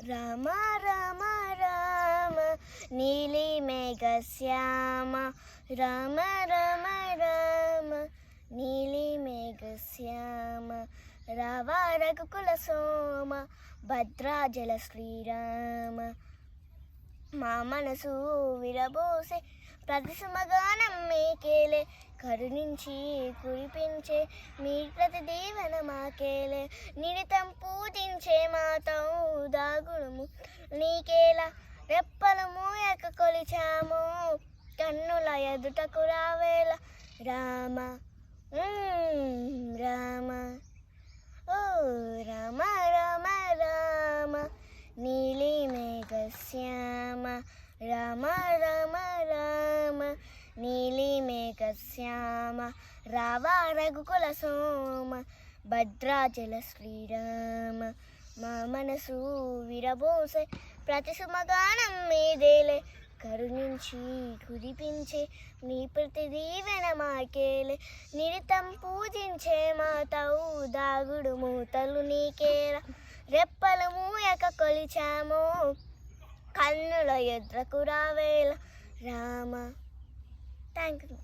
రామ రామ రామ నీలి మేఘశ్యామ రామ రామ రామ నీలి మేఘశ్యామ రావ రఘుకుల సోమ భద్రాచల శ్రీరామ మా మనసు విరబోసే ప్రతి సుమగానం మీకేలే కరుణించి కురిపించే మీ ప్రతి దీవెన మాకేలే నిరితం పూజించే మాతం దాగుడుము నీకేలా రెప్పలు మూయక కొలిచాము కన్నుల ఎదుటకు రావేల రామ రామ ఓ రామ రామ రామ నీలి మేఘశ్యామ రామ రామ రామ నీలి మేఘశ్యామ రావ రఘుకుల సోమ భద్రాచల శ్రీరామ మా మనసు విరబోసే ప్రతి సుమగానం మీదేలే కరుణించి కురిపించే నీ ప్రతి దీవెన మాకేలే నిరితం పూజించే మాతవు దాగుడు మూతలు నీకేలా రెప్పలు మూయక కొలిచాము కన్నుల ఎదురకు రావేల రామ థ్యాంక్ యూ.